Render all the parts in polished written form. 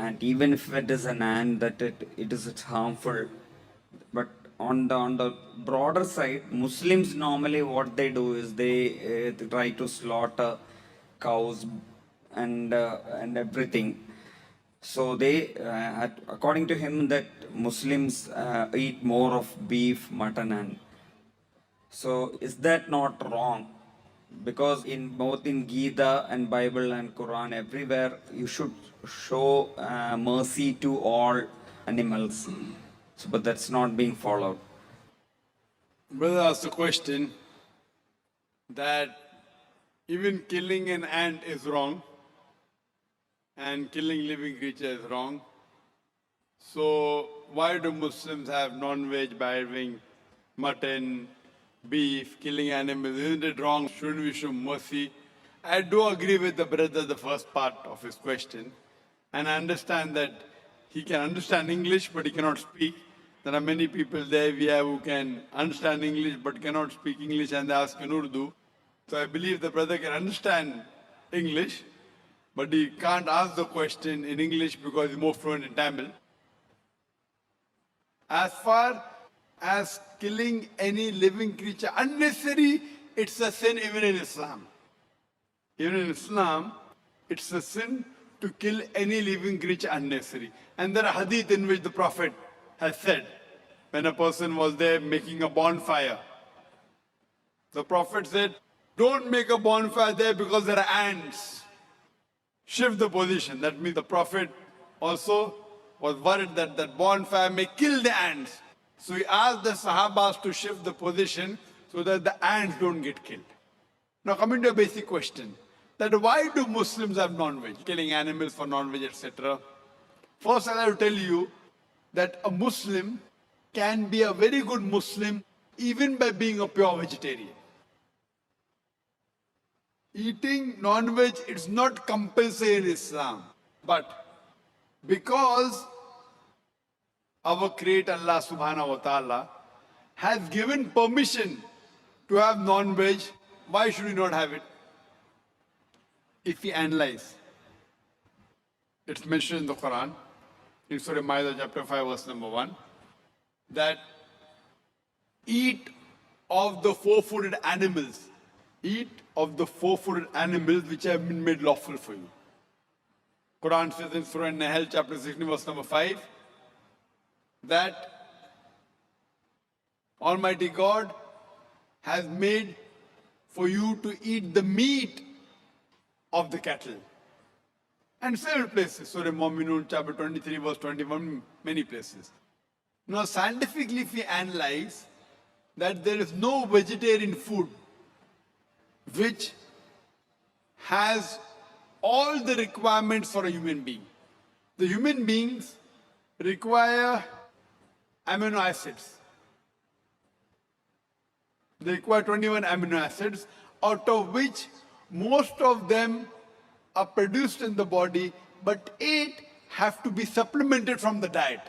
and even if it is an ant, that it is harmful. But on the broader side, Muslims normally what they do is they try to slaughter cows and everything. So they, according to him, that Muslims eat more of beef, mutton, and so is that not wrong? Because in both in Gita and Bible and Quran, everywhere you should show mercy to all animals. So, but that's not being followed. Brother asked a question that even killing an ant is wrong and killing living creature is wrong. So why do Muslims have non-veg by having mutton, beef, killing animals? Isn't it wrong? Shouldn't we show mercy? I do agree with the brother, the first part of his question. And I understand that he can understand English, but he cannot speak. There are many people there we have who can understand English, but cannot speak English, and they ask in Urdu. So I believe the brother can understand English, but he can't ask the question in English because he's more fluent in Tamil. As far as killing any living creature unnecessary, it's a sin even in Islam. Even in Islam, it's a sin to kill any living creature unnecessary. And there are hadith in which the Prophet has said, when a person was there making a bonfire, the Prophet said, don't make a bonfire there because there are ants. Shift the position. That means the Prophet also was worried that that bonfire may kill the ants. So he asked the Sahabas to shift the position so that the ants don't get killed. Now coming to a basic question, that why do Muslims have non-veg, killing animals for non-veg, etc. First, I have to tell you that a Muslim can be a very good Muslim even by being a pure vegetarian. Eating non-veg is not compulsory in Islam, but because our Creator Allah subhanahu wa ta'ala has given permission to have non-veg, why should we not have it? If we analyze, it's mentioned in the Quran, in Surah Ma'idah chapter 5 verse number 1, that eat of the four-footed animals, eat of the four-footed animals which have been made lawful for you. Quran says in Surah Nahl chapter 16 verse number 5 that Almighty God has made for you to eat the meat of the cattle. And several places, Surah Mu'minun chapter 23 verse 21, many places. Now scientifically if we analyze that there is no vegetarian food which has all the requirements for a human being. The human beings require amino acids. They require 21 amino acids, out of which most of them are produced in the body, but 8 have to be supplemented from the diet.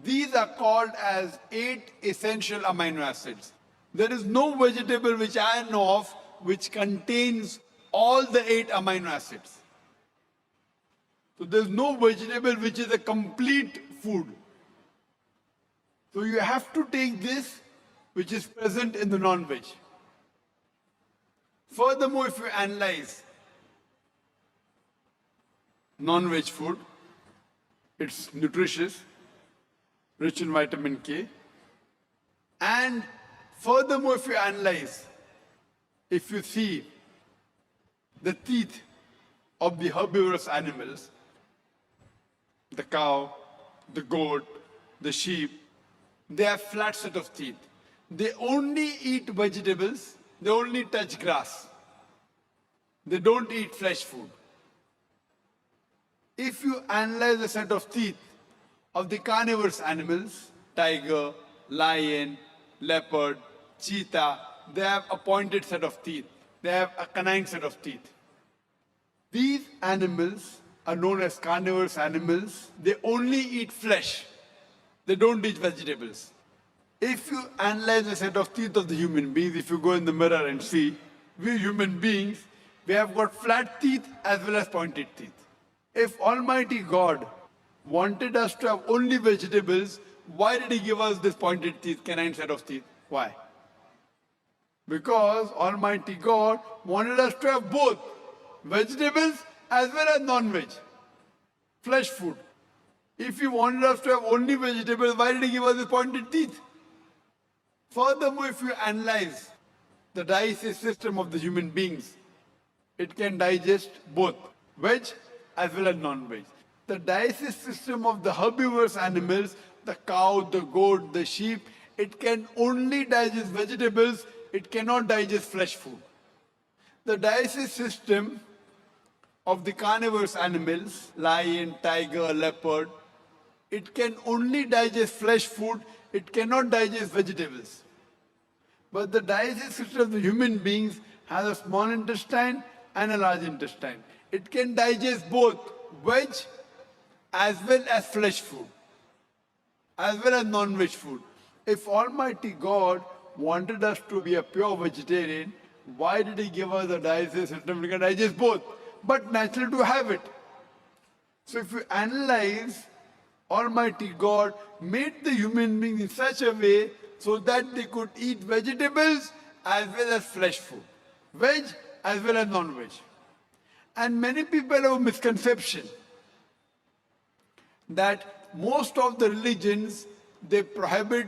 These are called as 8 essential amino acids. There is no vegetable which I know of which contains all the 8 amino acids. So there's no vegetable which is a complete food. So you have to take this which is present in the non-veg. Furthermore, if you analyze non-veg food, it's nutritious, rich in vitamin K. And furthermore, if you analyze, if you see the teeth of the herbivorous animals, the cow, the goat, the sheep, they have flat set of teeth. They only eat vegetables, they only touch grass. They don't eat flesh food. If you analyze the set of teeth of the carnivorous animals, tiger, lion, leopard, cheetah, they have a pointed set of teeth. They have a canine set of teeth. These animals are known as carnivorous animals. They only eat flesh. They don't eat vegetables. If you analyze the set of teeth of the human beings, if you go in the mirror and see, we human beings, we have got flat teeth as well as pointed teeth. If Almighty God wanted us to have only vegetables, why did he give us this pointed teeth, canine set of teeth? Why? Because Almighty God wanted us to have both vegetables as well as non-veg, flesh food. If he wanted us to have only vegetables, why did he give us the pointed teeth? Furthermore, if you analyze the digestive system of the human beings, it can digest both veg as well as non-veg. The digestive system of the herbivorous animals, the cow, the goat, the sheep, it can only digest vegetables, it cannot digest flesh food. The digestive system of the carnivorous animals, lion, tiger, leopard, it can only digest flesh food, it cannot digest vegetables. But the digestive system of the human beings has a small intestine and a large intestine. It can digest both veg as well as flesh food, as well as non-veg food. If Almighty God wanted us to be a pure vegetarian, why did he give us a digestive system? We can digest both, but natural to have it. So if you analyze, Almighty God made the human being in such a way so that they could eat vegetables as well as flesh food, veg as well as non-veg. And many people have a misconception that most of the religions, they prohibit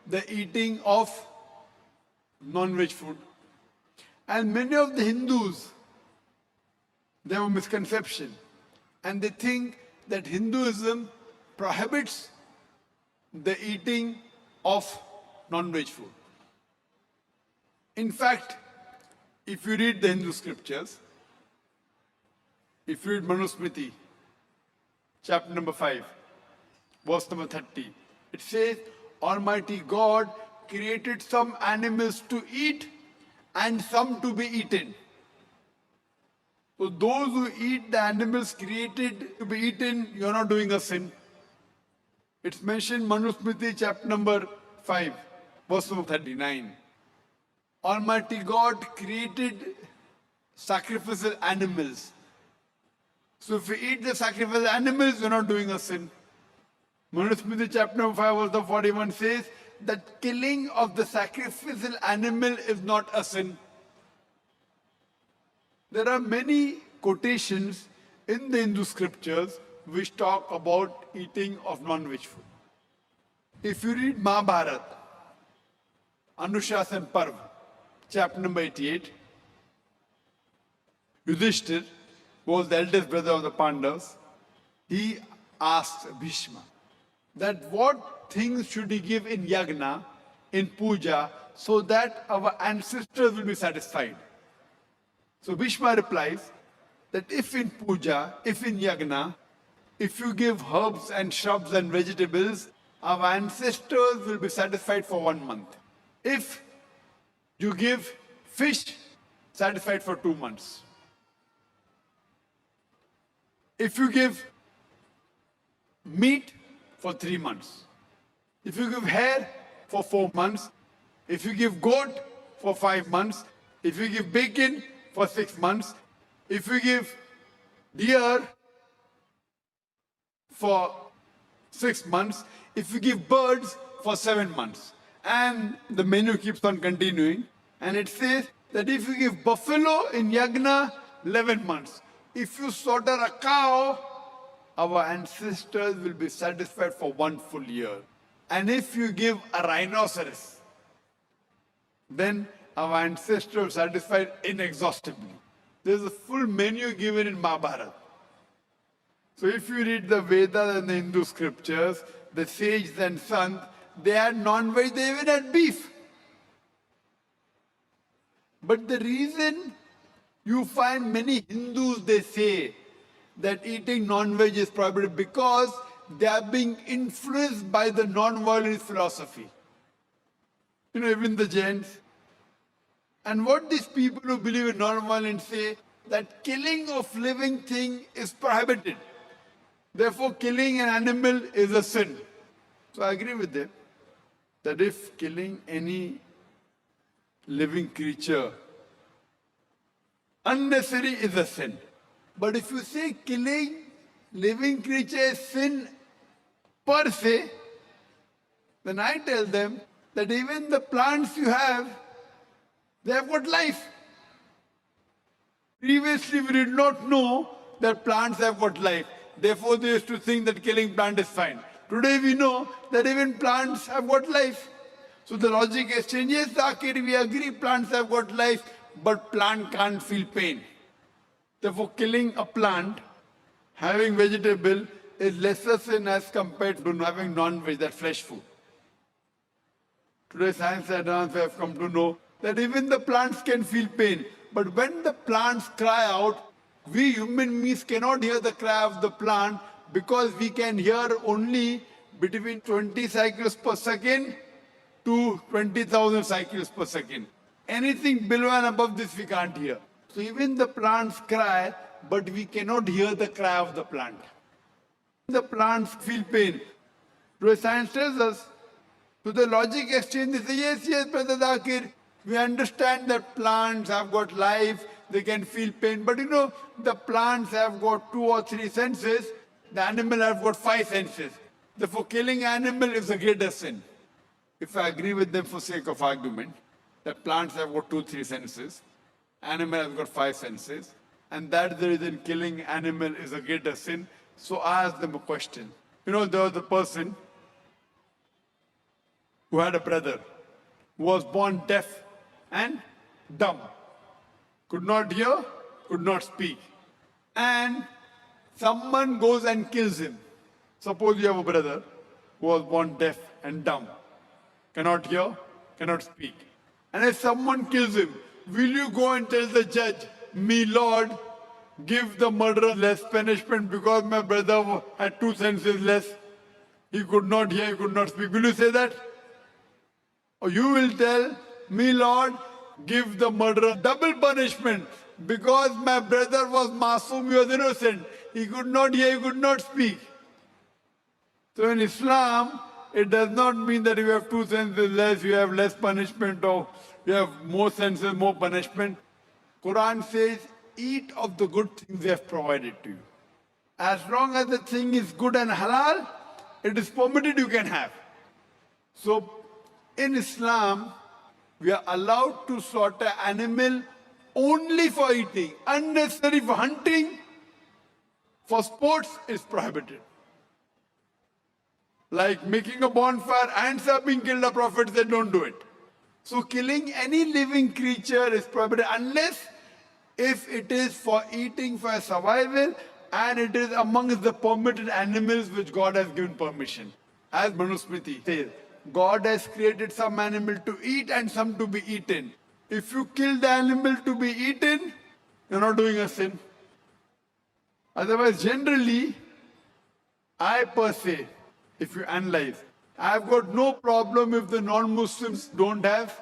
the eating of non-veg food. And many of the Hindus, they have a misconception. And they think that Hinduism prohibits the eating of non-veg food. In fact, if you read the Hindu scriptures, if you read Manusmriti, chapter number 5, verse number 30, it says, Almighty God created some animals to eat and some to be eaten. So those who eat the animals created to be eaten, you're not doing a sin. It's mentioned Manusmriti chapter number 5, verse number 39. Almighty God created sacrificial animals. So if you eat the sacrificial animals, you're not doing a sin. Manusmriti chapter number 5, verse number 41 says that killing of the sacrificial animal is not a sin. There are many quotations in the Hindu scriptures which talk about eating of non-veg food. If you read Mahabharata, Anushasan Parv, chapter number 88, Yudhishthir was the eldest brother of the Pandavas. He asked Bhishma that what things should he give in yagna, in puja, so that our ancestors will be satisfied. So Bhishma replies that if in puja, if in yagna, if you give herbs and shrubs and vegetables, our ancestors will be satisfied for 1 month. If you give fish, satisfied for 2 months. If you give meat, for 3 months. If you give hair, for 4 months. If you give goat, for 5 months. If you give bacon, for 6 months. If you give deer, for 6 months. If you give birds, for 7 months. And the menu keeps on continuing. And it says that if you give buffalo in yagna, 11 months. If you slaughter a cow, our ancestors will be satisfied for 1 full year. And if you give a rhinoceros, then our ancestors are satisfied inexhaustibly. There's a full menu given in Mahabharata. So if you read the Vedas and the Hindu scriptures, the sages and sants, they had non-veg, they even had beef. But the reason you find many Hindus, they say that eating non-veg is prohibited because they are being influenced by the non-violence philosophy. You know, even the Jains. And what these people who believe in non-violence say, that killing of living thing is prohibited. Therefore, killing an animal is a sin. So I agree with them that if killing any living creature unnecessary is a sin. But if you say killing living creature is sin per se, then I tell them that even the plants you have, they have got life. Previously, we did not know that plants have got life. Therefore, they used to think that killing plant is fine. Today, we know that even plants have got life. So the logic exchange, yes, Zaki, we agree plants have got life, but plant can't feel pain. Therefore, killing a plant, having vegetable, is lesser sin as compared to having non-veg, that fresh food. Today, science and advance have come to know that even the plants can feel pain. But when the plants cry out, we human beings cannot hear the cry of the plant because we can hear only between 20 cycles per second to 20,000 cycles per second. Anything below and above this we can't hear. So even the plants cry, but we cannot hear the cry of the plant. The plants feel pain. Today science tells us, so the logic exchange, they say, yes, Brother Zakir, we understand that plants have got life, they can feel pain. But the plants have got 2 or 3 senses, the animal have got 5 senses. Therefore, killing animal is a greater sin. If I agree with them for sake of argument, that plants have got 2, 3 senses, animal has got 5 senses, and that's the reason killing animal is a greater sin. So I asked them a question. There was a person who had a brother who was born deaf and dumb. Could not hear, could not speak. And someone goes and kills him. Suppose you have a brother who was born deaf and dumb, cannot hear, cannot speak. And if someone kills him, will you go and tell the judge, me Lord, give the murderer less punishment because my brother had 2 senses less? He could not hear, he could not speak. Will you say that? Or you will tell me, Lord, give the murderer double punishment because my brother was masoom, he was innocent. He could not hear, he could not speak. So in Islam, it does not mean that you have 2 senses less, you have less punishment, or you have more senses, more punishment. Quran says, eat of the good things we have provided to you. As long as the thing is good and halal, it is permitted, you can have. So in Islam, we are allowed to slaughter animal only for eating. Unnecessary for hunting, for sports is prohibited. Like making a bonfire, ants are being killed, the Prophet said don't do it. So killing any living creature is prohibited unless if it is for eating, for survival, and it is amongst the permitted animals which God has given permission. As Manusmriti says, God has created some animal to eat and some to be eaten. If you kill the animal to be eaten, you're not doing a sin. Otherwise, generally, I per se, if you analyze, I've got no problem if the non-Muslims don't have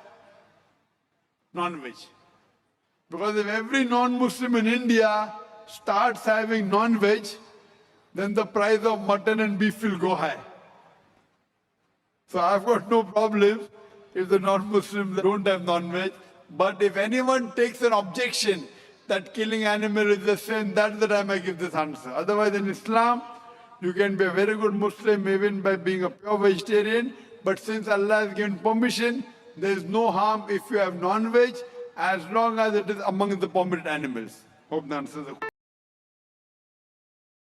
non-veg. Because if every non-Muslim in India starts having non-veg, then the price of mutton and beef will go high. So I've got no problem if the non-Muslims don't have non-veg. But if anyone takes an objection that killing animal is a sin, that's the time I give this answer. Otherwise, in Islam, you can be a very good Muslim even by being a pure vegetarian. But since Allah has given permission, there is no harm if you have non-veg as long as it is among the permitted animals. Hope that answers the question.